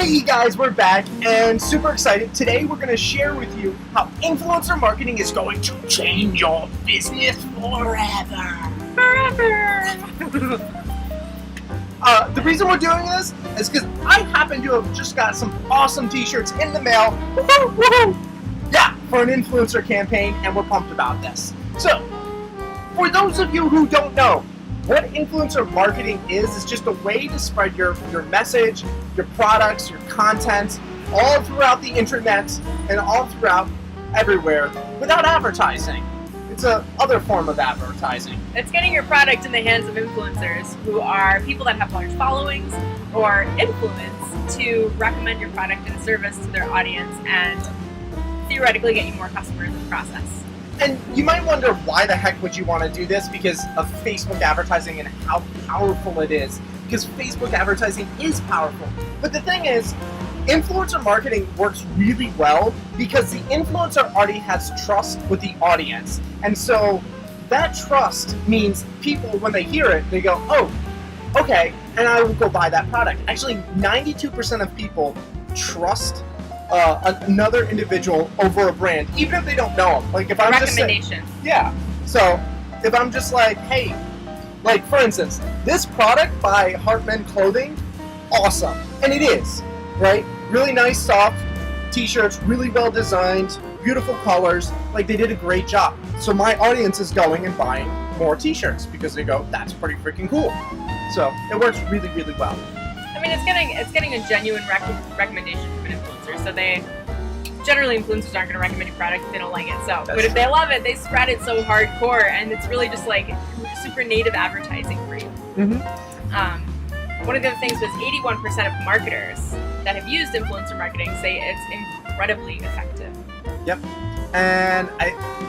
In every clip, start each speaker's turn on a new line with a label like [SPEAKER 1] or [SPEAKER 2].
[SPEAKER 1] Hey guys, we're back and super excited. Today we're going to share with you how influencer marketing is going to change your business forever. The reason we're doing this is because I happen to have just got some awesome t-shirts in the mail. Woohoo, woohoo. Yeah, for an influencer campaign, and we're pumped about this. So, for those of you who don't know, what influencer marketing is just a way to spread your message, your products, your content, all throughout the internet and all throughout everywhere without advertising. It's a other form of advertising.
[SPEAKER 2] It's getting your product in the hands of influencers who are people that have large followings or influence to recommend your product and service to their audience and theoretically get you more customers in the process.
[SPEAKER 1] And you might wonder why the heck would you want to do this because of Facebook advertising and how powerful it is. Because Facebook advertising is powerful. But the thing is, influencer marketing works really well because the influencer already has trust with the audience. And so that trust means people, when they hear it, they go, oh, okay, and I will go buy that product. Actually, 92% of people trust another individual over a brand, even if they don't know them. Like if I'm just saying, yeah. So if I'm just like, hey, like for instance, this product by Heartman Clothing, awesome, and it is, right? Really nice, soft t-shirts, really well designed, beautiful colors. Like they did a great job. So my audience is going and buying more t-shirts because they go, that's pretty freaking cool. So it works really, really well.
[SPEAKER 2] I mean, it's getting a genuine recommendation from an influencer. So generally influencers aren't going to recommend your product if they don't like it. So, but if they love it, they spread it so hardcore, and it's really just like super native advertising for you. Mm-hmm. One of the other things was 81% of marketers that have used influencer marketing say it's incredibly effective.
[SPEAKER 1] Yep. And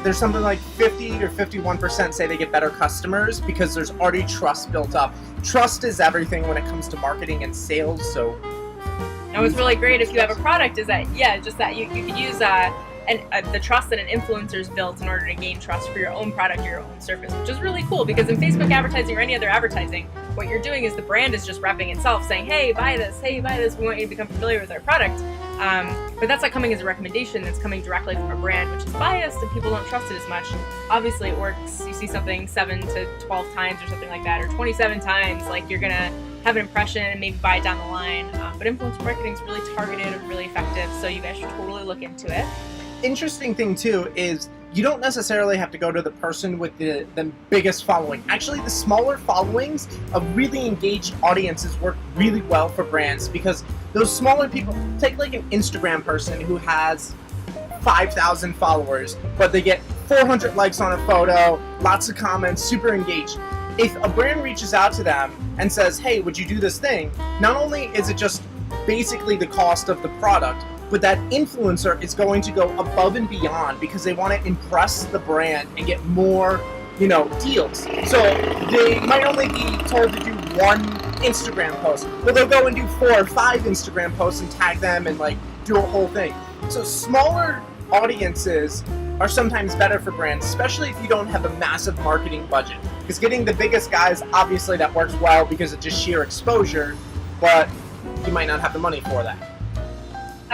[SPEAKER 1] there's something like 50 or 51% say they get better customers because there's already trust built up. Trust is everything when it comes to marketing and sales. So,
[SPEAKER 2] and what's really great if you have a product is that just that you can use the trust that an influencer's built in order to gain trust for your own product or your own service, which is really cool because in Facebook advertising or any other advertising, what you're doing is the brand is just repping itself, saying, hey, buy this, we want you to become familiar with our product. But that's not coming as a recommendation, that's coming directly from a brand, which is biased and people don't trust it as much. Obviously it works, you see something 7 to 12 times or something like that, or 27 times, like you're gonna have an impression and maybe buy it down the line. But influencer marketing is really targeted and really effective, so you guys should totally look into it.
[SPEAKER 1] Interesting thing too is you don't necessarily have to go to the person with the biggest following. Actually, the smaller followings of really engaged audiences work really well for brands because those smaller people, take like an Instagram person who has 5,000 followers, but they get 400 likes on a photo, lots of comments, super engaged. If a brand reaches out to them and says, hey, would you do this thing? Not only is it just basically the cost of the product, but that influencer is going to go above and beyond because they want to impress the brand and get more, deals. So they might only be told to do one Instagram post, but they'll go and do 4 or 5 Instagram posts and tag them and like do a whole thing. So smaller audiences are sometimes better for brands, especially if you don't have a massive marketing budget. Because getting the biggest guys, obviously that works well because it's just sheer exposure, but you might not have the money for that.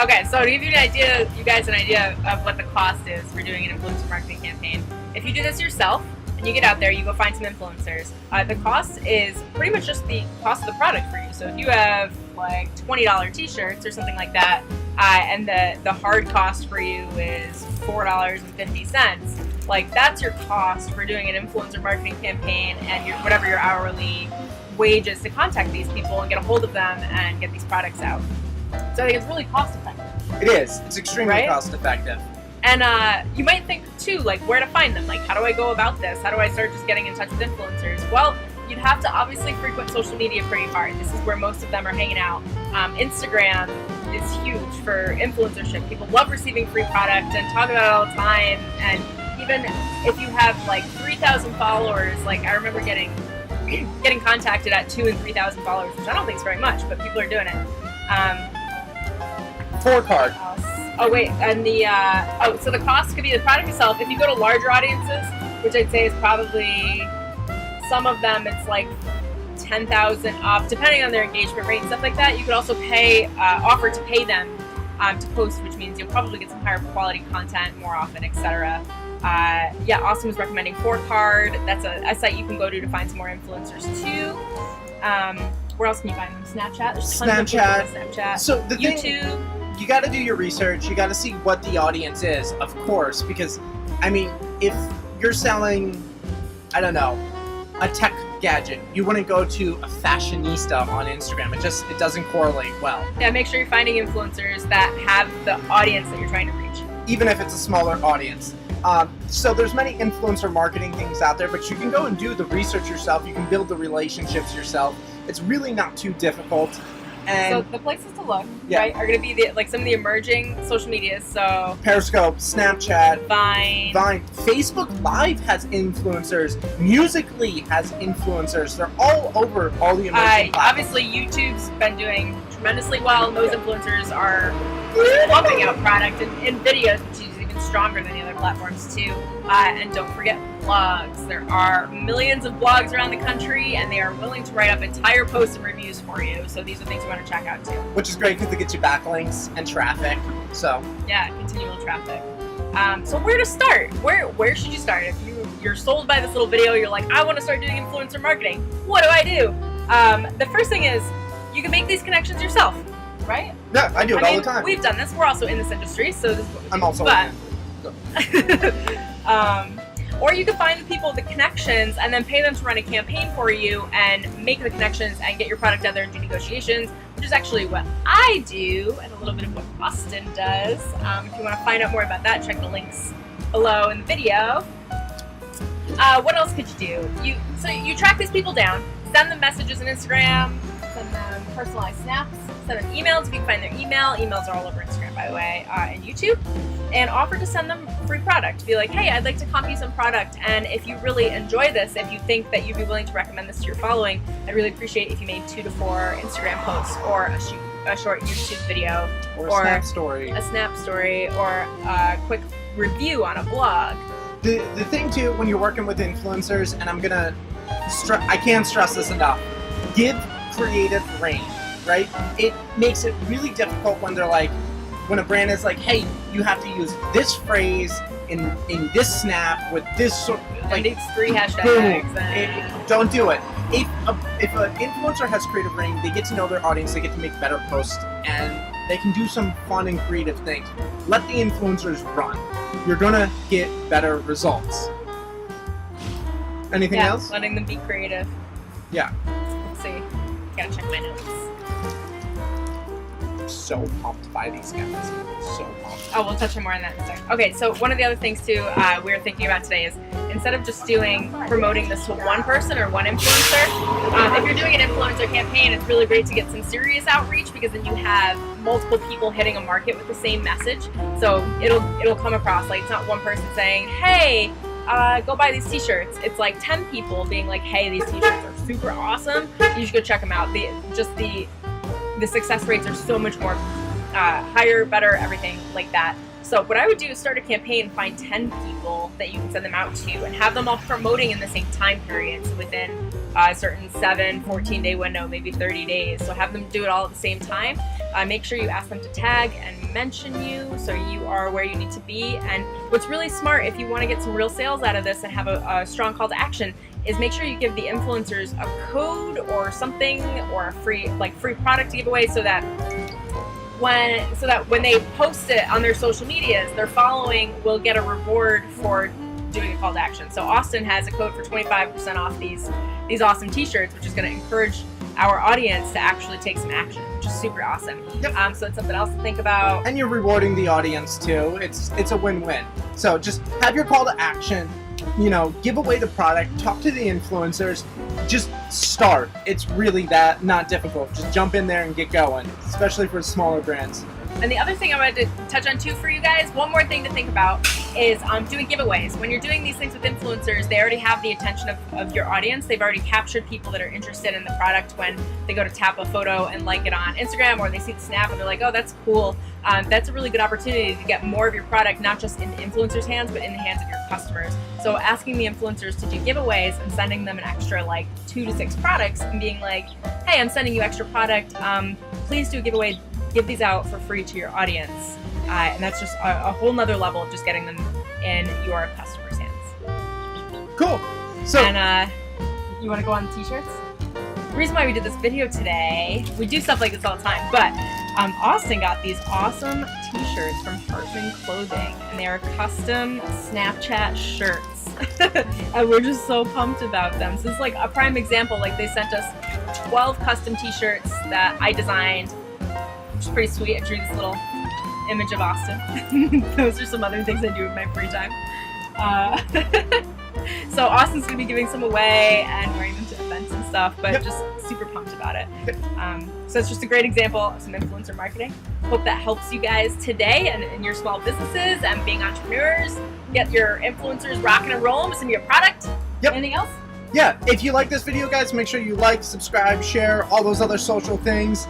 [SPEAKER 2] Okay, so to give you guys an idea of what the cost is for doing an influencer marketing campaign, if you do this yourself and you get out there, you go find some influencers, the cost is pretty much just the cost of the product for you. So if you have like $20 t-shirts or something like that, and the hard cost for you is $4.50, like that's your cost for doing an influencer marketing campaign and whatever your hourly wage is to contact these people and get a hold of them and get these products out. So I think it's really cost effective.
[SPEAKER 1] It is. It's extremely cost effective.
[SPEAKER 2] And you might think too, like where to find them. Like how do I go about this? How do I start just getting in touch with influencers? Well, you'd have to obviously frequent social media pretty hard. This is where most of them are hanging out. Instagram is huge for influencership. People love receiving free product and talk about it all the time. And even if you have like 3,000 followers, like I remember getting contacted at 2,000 and 3,000 followers, which I don't think is very much, but people are doing it.
[SPEAKER 1] 4 card.
[SPEAKER 2] Oh wait, and so the cost could be the product itself. If you go to larger audiences, which I'd say is probably some of them, it's like 10,000 up, depending on their engagement rate and stuff like that. You could also offer to pay them to post, which means you'll probably get some higher quality content more often, etc. Yeah, Austin was recommending 4Card. That's a site you can go to find some more influencers too. Where else can you find them? Snapchat. There's tons of people on Snapchat.
[SPEAKER 1] So the
[SPEAKER 2] YouTube.
[SPEAKER 1] thing, you got to do your research. You got to see what the audience is, of course, because I mean, if you're selling, I don't know, a tech gadget, you wouldn't go to a fashionista on Instagram. It doesn't correlate well.
[SPEAKER 2] Yeah, make sure you're finding influencers that have the audience that you're trying to reach.
[SPEAKER 1] Even if it's a smaller audience. So there's many influencer marketing things out there, but you can go and do the research yourself. You can build the relationships yourself. It's really not too difficult. And
[SPEAKER 2] so the places to look, right, are going to be some of the emerging social medias. So
[SPEAKER 1] Periscope, Snapchat,
[SPEAKER 2] Vine.
[SPEAKER 1] Facebook Live has influencers. Musical.ly has influencers. They're all over all the emerging platforms.
[SPEAKER 2] Obviously, YouTube's been doing tremendously well, and those influencers are pumping out product and videos, which is even stronger than the other platforms too. And don't forget blogs. There are millions of blogs around the country, and they are willing to write up entire posts and reviews for you. So these are things you want to check out too.
[SPEAKER 1] Which is great because it gets you backlinks and traffic. So
[SPEAKER 2] yeah, continual traffic. So where to start? Where should you start? If you're sold by this little video, you're like, I want to start doing influencer marketing. What do I do? The first thing is you can make these connections yourself, right?
[SPEAKER 1] Yeah, I do it all the time.
[SPEAKER 2] We've done this. We're also in this industry, so this is what we
[SPEAKER 1] I'm
[SPEAKER 2] do.
[SPEAKER 1] also
[SPEAKER 2] or you can find the people, the connections, and then pay them to run a campaign for you and make the connections and get your product out there and do negotiations, which is actually what I do and a little bit of what Austin does. If you want to find out more about that, check the links below in the video. What else could you do? So you track these people down, send them messages on Instagram, send them personalized snaps, send them emails if you can find their email. Emails are all over Instagram, by the way, and YouTube. And offer to send them free product. Be like, hey, I'd like to comp you some product, and if you really enjoy this, if you think that you'd be willing to recommend this to your following, I'd really appreciate if you made 2 to 4 Instagram posts or a short YouTube video
[SPEAKER 1] or a snap story.
[SPEAKER 2] A snap story or a quick review on a blog.
[SPEAKER 1] The thing too, when you're working with influencers, and I can't stress this enough, give creative reign, right? It makes it really difficult when they're like, when a brand is like, hey, you have to use this phrase in this snap with this sort
[SPEAKER 2] like these 3 hashtags.
[SPEAKER 1] Don't do it. If an influencer has creative reign, they get to know their audience, they get to make better posts, and they can do some fun and creative things. Let the influencers run. You're gonna get better results. Anything else?
[SPEAKER 2] Letting them be creative.
[SPEAKER 1] Yeah.
[SPEAKER 2] Let's see. Gotta check my notes.
[SPEAKER 1] So pumped by these guys. So pumped.
[SPEAKER 2] Oh, we'll touch on more on that in a second. Okay, so one of the other things too we were thinking about today is instead of just promoting this to one person or one influencer, if you're doing an influencer campaign, it's really great to get some serious outreach because then you have multiple people hitting a market with the same message. So it'll come across like it's not one person saying, hey, go buy these t-shirts. It's like 10 people being like, hey, these t-shirts are super awesome. You should go check them out. The success rates are so much more higher, better, everything like that. So what I would do is start a campaign and find 10 people that you can send them out to and have them all promoting in the same time period. So within a certain 14-day window, maybe 30 days. So have them do it all at the same time. Make sure you ask them to tag and mention you so you are where you need to be. And what's really smart if you want to get some real sales out of this and have a strong call to action is make sure you give the influencers a code or something or a free product to give away so that when they post it on their social medias, their following will get a reward for doing a call to action. So Austin has a code for 25% off these awesome t-shirts, which is going to encourage our audience to actually take some action, which is super awesome.
[SPEAKER 1] Yep.
[SPEAKER 2] So it's something else to think about.
[SPEAKER 1] And you're rewarding the audience too. It's a win-win. So just have your call to action, give away the product, talk to the influencers, just start. It's really not difficult. Just jump in there and get going, especially for smaller brands.
[SPEAKER 2] And the other thing I wanted to touch on too for you guys, one more thing to think about is doing giveaways. When you're doing these things with influencers, they already have the attention of your audience. They've already captured people that are interested in the product when they go to tap a photo and like it on Instagram, or they see the snap and they're like, oh, that's cool. That's a really good opportunity to get more of your product, not just in the influencers' hands, but in the hands of your customers. So asking the influencers to do giveaways and sending them an extra like 2 to 6 products and being like, hey, I'm sending you extra product. Please do a giveaway. Give these out for free to your audience. And that's just a whole nother level of just getting them in your customers' hands.
[SPEAKER 1] Cool. So,
[SPEAKER 2] and you want to go on the t-shirts? The reason why we did this video today, we do stuff like this all the time, but Austin got these awesome t-shirts from Hartman Clothing, and they are custom Snapchat shirts. And we're just so pumped about them. So this is like a prime example. Like, they sent us 12 custom t-shirts that I designed, which is pretty sweet. I drew this little image of Austin. Those are some other things I do in my free time. So Austin's gonna be giving some away and wearing them to events and stuff, but just super pumped about it. So it's just a great example of some influencer marketing. Hope that helps you guys today and in your small businesses and being entrepreneurs. Get your influencers rocking and rolling with some of your product. Anything else?
[SPEAKER 1] Yeah, if you like this video, guys, make sure you like, subscribe, share, all those other social things.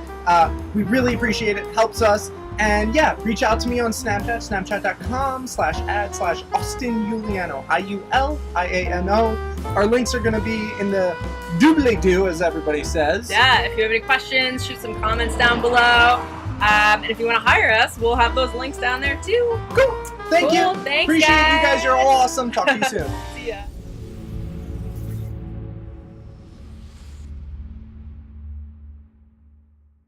[SPEAKER 1] We really appreciate it. Helps us. And yeah, reach out to me on Snapchat, snapchat.com/ad/AustinJuliano, IULIANO. Our links are going to be in the doobly-doo, as everybody says.
[SPEAKER 2] Yeah, if you have any questions, shoot some comments down below. And if you want to hire us, we'll have those links down there too.
[SPEAKER 1] Cool. Thank you.
[SPEAKER 2] Thanks,
[SPEAKER 1] Appreciate
[SPEAKER 2] guys.
[SPEAKER 1] you guys. You're all awesome. Talk to you soon.
[SPEAKER 2] See ya.